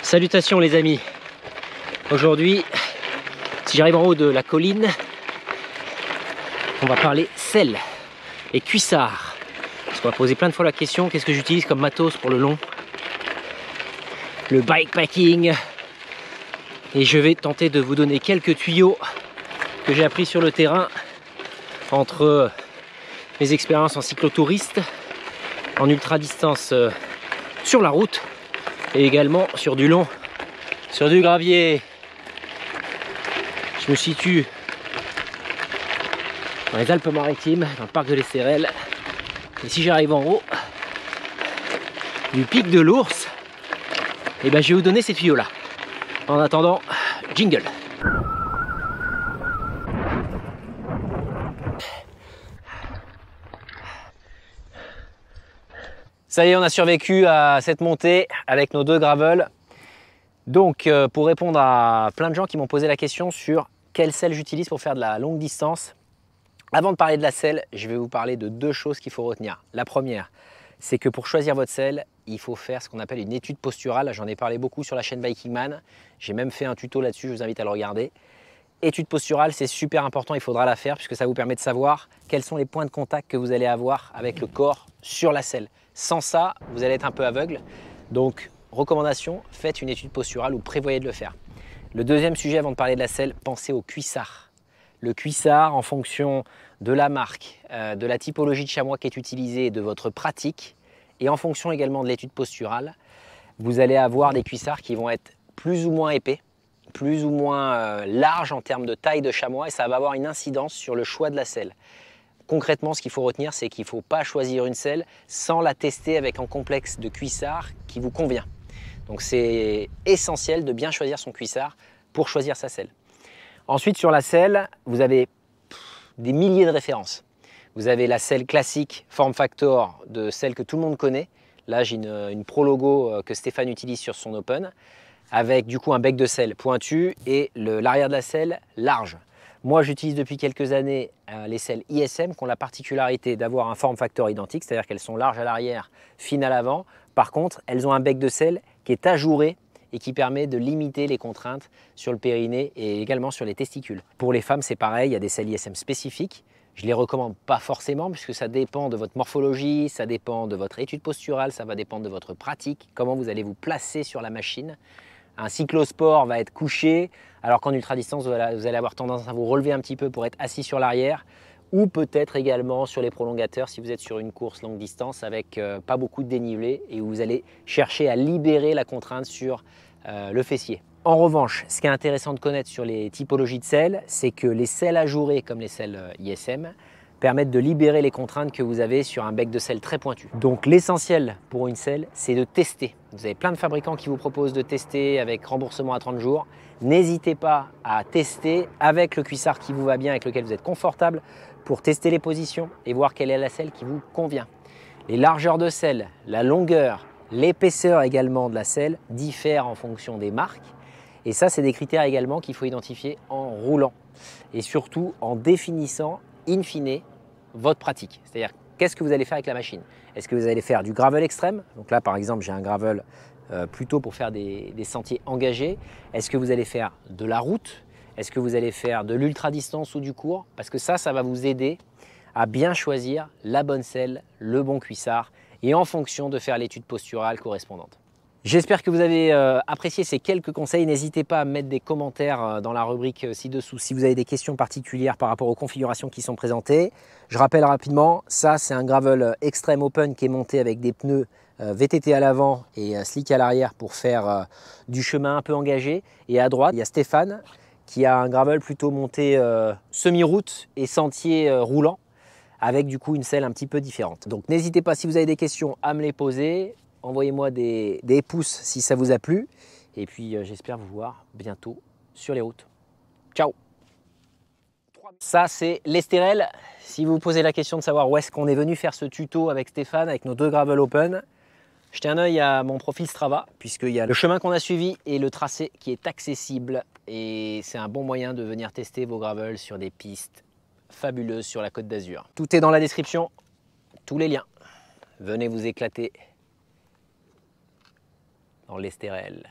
Salutations les amis. Aujourd'hui, si j'arrive en haut de la colline, on va parler sel et cuissard. Parce qu'on va poser plein de fois la question, qu'est-ce que j'utilise comme matos pour le long? Le bikepacking. Et je vais tenter de vous donner quelques tuyaux que j'ai appris sur le terrain entre mes expériences en cyclotouriste, en ultra distance sur la route et également sur du long, sur du gravier. Je me situe dans les Alpes-Maritimes, dans le parc de l'Estérel. Et si j'arrive en haut du pic de l'Ours, et ben je vais vous donner ces tuyaux-là. En attendant, jingle. Ça y est, on a survécu à cette montée avec nos deux gravels. Donc, pour répondre à plein de gens qui m'ont posé la question sur quelle selle j'utilise pour faire de la longue distance, avant de parler de la selle, je vais vous parler de deux choses qu'il faut retenir. La première, c'est que pour choisir votre selle, il faut faire ce qu'on appelle une étude posturale. J'en ai parlé beaucoup sur la chaîne Bikingman. J'ai même fait un tuto là-dessus, je vous invite à le regarder. Étude posturale, c'est super important, il faudra la faire puisque ça vous permet de savoir quels sont les points de contact que vous allez avoir avec le corps sur la selle. Sans ça, vous allez être un peu aveugle. Donc, recommandation, faites une étude posturale ou prévoyez de le faire. Le deuxième sujet avant de parler de la selle, pensez au cuissard. Le cuissard, en fonction de la marque, de la typologie de chamois qui est utilisée et de votre pratique, et en fonction également de l'étude posturale, vous allez avoir des cuissards qui vont être plus ou moins épais, plus ou moins larges en termes de taille de chamois, et ça va avoir une incidence sur le choix de la selle. Concrètement, ce qu'il faut retenir, c'est qu'il ne faut pas choisir une selle sans la tester avec un complexe de cuissard qui vous convient. Donc c'est essentiel de bien choisir son cuissard pour choisir sa selle. Ensuite, sur la selle, vous avez des milliers de références. Vous avez la selle classique Form Factor de celle que tout le monde connaît. Là, j'ai une Pro Logo que Stéphane utilise sur son Open, avec du coup un bec de selle pointu et l'arrière de la selle large. Moi, j'utilise depuis quelques années les selles ISM qui ont la particularité d'avoir un form factor identique, c'est-à-dire qu'elles sont larges à l'arrière, fines à l'avant. Par contre, elles ont un bec de selle qui est ajouré et qui permet de limiter les contraintes sur le périnée et également sur les testicules. Pour les femmes, c'est pareil, il y a des selles ISM spécifiques. Je ne les recommande pas forcément puisque ça dépend de votre morphologie, ça dépend de votre étude posturale, ça va dépendre de votre pratique, comment vous allez vous placer sur la machine. Un cyclosport va être couché, alors qu'en ultra-distance, vous allez avoir tendance à vous relever un petit peu pour être assis sur l'arrière, ou peut-être également sur les prolongateurs si vous êtes sur une course longue distance avec pas beaucoup de dénivelé et où vous allez chercher à libérer la contrainte sur le fessier. En revanche, ce qui est intéressant de connaître sur les typologies de selles, c'est que les selles ajourées comme les selles ISM permettent de libérer les contraintes que vous avez sur un bec de selle très pointu. Donc l'essentiel pour une selle, c'est de tester. Vous avez plein de fabricants qui vous proposent de tester avec remboursement à 30 jours. N'hésitez pas à tester avec le cuissard qui vous va bien, avec lequel vous êtes confortable, pour tester les positions et voir quelle est la selle qui vous convient. Les largeurs de selle, la longueur, l'épaisseur également de la selle diffèrent en fonction des marques. Et ça, c'est des critères également qu'il faut identifier en roulant. Et surtout en définissant in fine votre pratique, c'est-à-dire qu'est-ce que vous allez faire avec la machine. Est-ce que vous allez faire du gravel extrême? Donc là par exemple j'ai un gravel plutôt pour faire des sentiers engagés. Est-ce que vous allez faire de la route? Est-ce que vous allez faire de l'ultra distance ou du court? Parce que ça va vous aider à bien choisir la bonne selle, le bon cuissard et en fonction de faire l'étude posturale correspondante. J'espère que vous avez apprécié ces quelques conseils. N'hésitez pas à mettre des commentaires dans la rubrique ci-dessous si vous avez des questions particulières par rapport aux configurations qui sont présentées. Je rappelle rapidement, ça c'est un gravel Extreme Open qui est monté avec des pneus VTT à l'avant et slick à l'arrière pour faire du chemin un peu engagé. Et à droite, il y a Stéphane qui a un gravel plutôt monté semi-route et sentier roulant avec du coup une selle un petit peu différente. Donc n'hésitez pas si vous avez des questions à me les poser. Envoyez-moi des pouces si ça vous a plu. Et puis j'espère vous voir bientôt sur les routes. Ciao! Ça c'est l'Estérel. Si vous vous posez la question de savoir où est-ce qu'on est venu faire ce tuto avec Stéphane, avec nos deux gravel open, jetez un œil à mon profil Strava, puisqu'il y a le chemin qu'on a suivi et le tracé qui est accessible. Et c'est un bon moyen de venir tester vos gravels sur des pistes fabuleuses sur la Côte d'Azur. Tout est dans la description, tous les liens. Venez vous éclater dans l'Estérel.